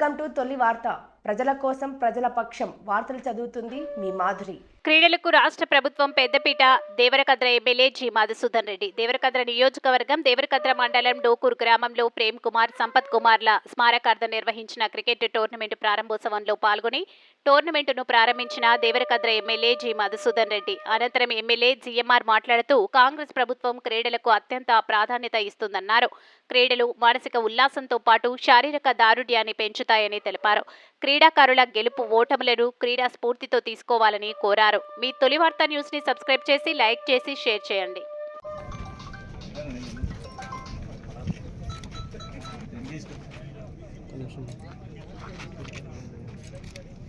Welcome to తొలి వార్త. ప్రజల కోసం ప్రజల పక్షం వార్తలు చదువుతుంది మీ మాధురి. క్రీడలకు రాష్ట్ర ప్రభుత్వం పెద్దపీట. Devarakadra MLA G Madhusudan Reddy. దేవరకద్ర నియోజకవర్గం దేవరకద్ర మండలం డోకూరు గ్రామంలో ప్రేమ్ కుమార్, సంపత్ కుమార్ల స్మారకార్థం నిర్వహించిన క్రికెట్ టోర్నమెంట్ ప్రారంభోత్సవంలో పాల్గొని టోర్నమెంటును ప్రారంభించిన దేవరకద్ర ఎమ్మెల్యే జి మధుసూదన్ రెడ్డి. అనంతరం ఎమ్మెల్యే జిఎంఆర్ మాట్లాడుతూ కాంగ్రెస్ ప్రభుత్వం క్రీడలకు అత్యంత ప్రాధాన్యత ఇస్తుందన్నారు. క్రీడలు మానసిక ఉల్లాసంతో పాటు శారీరక దారుఢ్యాన్ని పెంచుతాయని తెలిపారు. క్రీడాకారుల గెలుపు ఓటములను క్రీడా స్ఫూర్తితో తీసుకోవాలని కోరారు. మీ తొలి వార్త న్యూస్ ని సబ్స్క్రైబ్ చేసి, లైక్ చేసి, షేర్ చేయండి.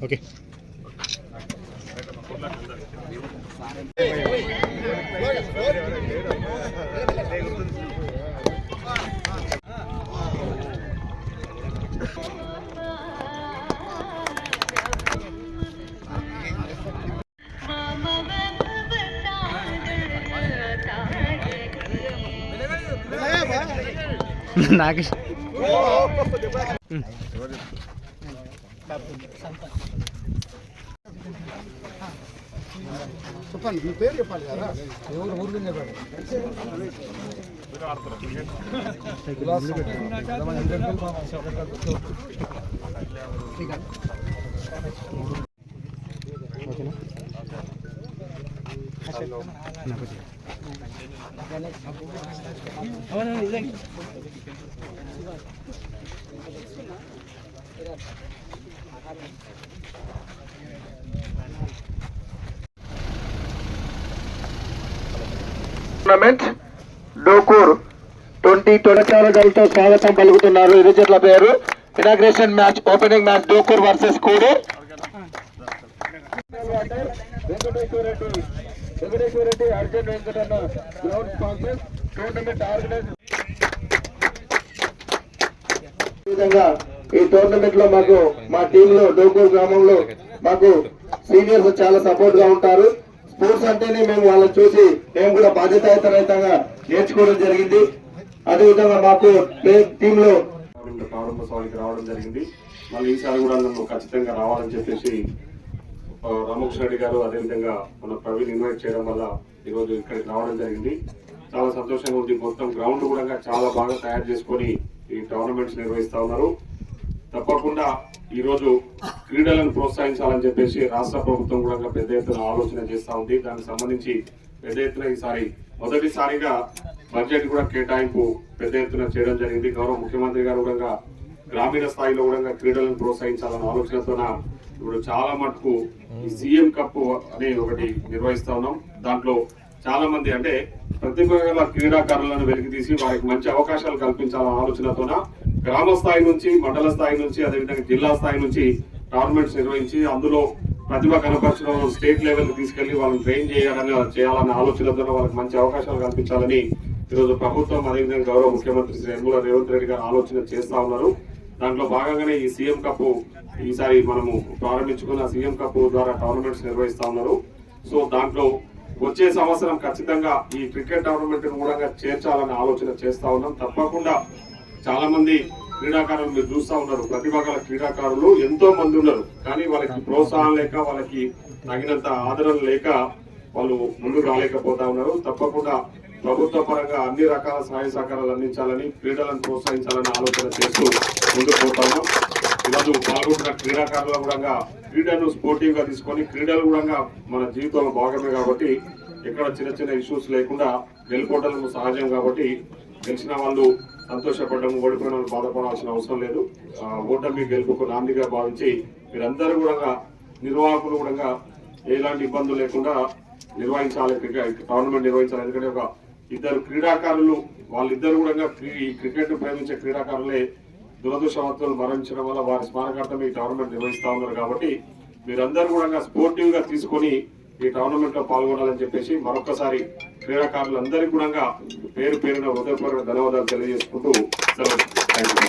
ఓకే. నాకు చెప్పండి, మీ పేరు చెప్పాలి కదా. ఎవరు ఊరికి చెప్పండి. టోర్నమెంట్ డోకూర్ 2020 స్వాగతం పలుకుతున్నారు. ఇరు జట్ల పేరు inauguration match, opening match Dokur versus Kodur. Venkateswara Reddy Arjun Venkatanna ground sponsor. Tournament organise. ఈ విధంగా ఈ టోర్నమెంట్ లో మాకు మా టీమ్ లో డోకూర్ గ్రామంలో మాకు సీనియర్స్ చాలా సపోర్ట్ గా ఉంటారు. స్పోర్ట్స్ అంటేనే మేము వాళ్ళని చూసి మేము కూడా బాధ్యతాయుతంగా నేర్చుకోవడం జరిగింది. అదేవిధంగా మాకు టీమ్ లో ప్రారంభోత్సవానికి రావడం జరిగింది. మళ్ళీ ఈసారి కూడా నన్ను ఖచ్చితంగా రావాలని చెప్పేసి రామకృష్ణ రెడ్డి గారు, అదేవిధంగా మన ప్రవీణ్ ఇన్వైట్ చేయడం వల్ల ఈరోజు ఇక్కడికి రావడం జరిగింది. చాలా సంతోషంగా ఉంది. మొత్తం గ్రౌండ్ కూడా చాలా బాగా తయారు చేసుకొని ఈ టోర్నమెంట్స్ నిర్వహిస్తా ఉన్నారు. తప్పకుండా ఈరోజు క్రీడలను ప్రోత్సహించాలని చెప్పేసి రాష్ట్ర ప్రభుత్వం కూడా పెద్ద ఎత్తున ఆలోచన చేస్తూ ఉంది. దానికి సంబంధించి పెద్ద ఎత్తున ఈసారి మొదటిసారిగా బడ్జెట్ కూడా కేటాయింపు పెద్ద ఎత్తున చేయడం జరిగింది. గౌరవ ముఖ్యమంత్రి గారు కూడా గ్రామీణ స్థాయిలో కూడా క్రీడలను ప్రోత్సహించాలన్న ఆలోచనతోన ఇప్పుడు చాలా మటుకు ఈ సీఎం కప్ అనే ఒకటి నిర్వహిస్తా ఉన్నాం. దాంట్లో చాలా మంది అంటే ప్రతిభ గల క్రీడాకారులను వెలికి తీసి వారికి మంచి అవకాశాలు కల్పించాలన్న ఆలోచనతోన గ్రామ స్థాయి నుంచి, మండల స్థాయి నుంచి, అదేవిధంగా జిల్లా స్థాయి నుంచి టోర్నమెంట్స్ నిర్వహించి అందులో ప్రతిభ కనపరచడం స్టేట్ లెవెల్ తీసుకెళ్లి వాళ్ళని ట్రైన్ చేయాలన్న ఆలోచనతో వాళ్ళకి మంచి అవకాశాలు కల్పించాలని ఈరోజు ప్రభుత్వం, అదేవిధంగా గౌరవ ముఖ్యమంత్రి శ్రీ యనమల రేవంత్ రెడ్డి గారు ఆలోచన చేస్తా ఉన్నారు. దాంట్లో భాగంగానే ఈ సీఎం కప్ ఈసారి మనము ప్రారంభించుకున్న సీఎం కప్ ద్వారా టోర్నమెంట్స్ నిర్వహిస్తా ఉన్నారు. సో దాంట్లో వచ్చే సంవత్సరం ఖచ్చితంగా ఈ క్రికెట్ టోర్నమెంట్ కూడా చేర్చాలనే ఆలోచన చేస్తా ఉన్నాం. తప్పకుండా చాలా మంది క్రీడాకారులు మీరు చూస్తా ఉన్నారు. ప్రతిభ గల క్రీడాకారులు ఎంతో మంది ఉన్నారు. కానీ వాళ్ళకి ప్రోత్సాహం లేక, వాళ్ళకి తగినంత ఆదరణ లేక వాళ్ళు ముందుకు రాలేకపోతా ఉన్నారు. తప్పకుండా ప్రభుత్వ పరంగా అన్ని రకాల సహాయ సహకారాలు అందించాలని, క్రీడలను ప్రోత్సహించాలని ఆలోచన చేస్తూ ముందుకు పోతాము. ఈరోజు పాల్గొంటున్న క్రీడాకారులు కూడా క్రీడను స్పోర్టివ్ గా తీసుకొని, క్రీడలు కూడా మన జీవితంలో భాగమే కాబట్టి ఎక్కడ చిన్న చిన్న ఇష్యూస్ లేకుండా గెలుపోవడం సహజం కాబట్టి గెలిచిన వాళ్ళు సంతోషపడడం, ఓడిపోయిన వాళ్ళు బాధపడాల్సిన అవసరం లేదు. ఓటమి గెలుపుకు నాందిగా భావించి మీరందరూ కూడా నిర్వాహకులు కూడా ఎలాంటి ఇబ్బందులు లేకుండా నిర్వహించాలి, టోర్నమెంట్ నిర్వహించాలి. ఎందుకంటే ఒక ఇద్దరు క్రీడాకారులు వాళ్ళిద్దరు కూడా ఈ క్రికెట్ ప్రేమించే క్రీడాకారులే దురదృష్టవంతులు మరణించడం వల్ల వారి స్మారకార్థం ఈ టోర్నమెంట్ నిర్వహిస్తా ఉన్నారు. కాబట్టి మీరందరూ కూడా స్పోర్టివ్ గా తీసుకొని ఈ టోర్నమెంట్ లో పాల్గొనాలని చెప్పేసి మరొకసారి క్రీడాకారులందరికీ కూడా పేరు పేరున హృదయపూర్వక ధన్యవాదాలు తెలియజేసుకుంటూ సెలవు. Thank you.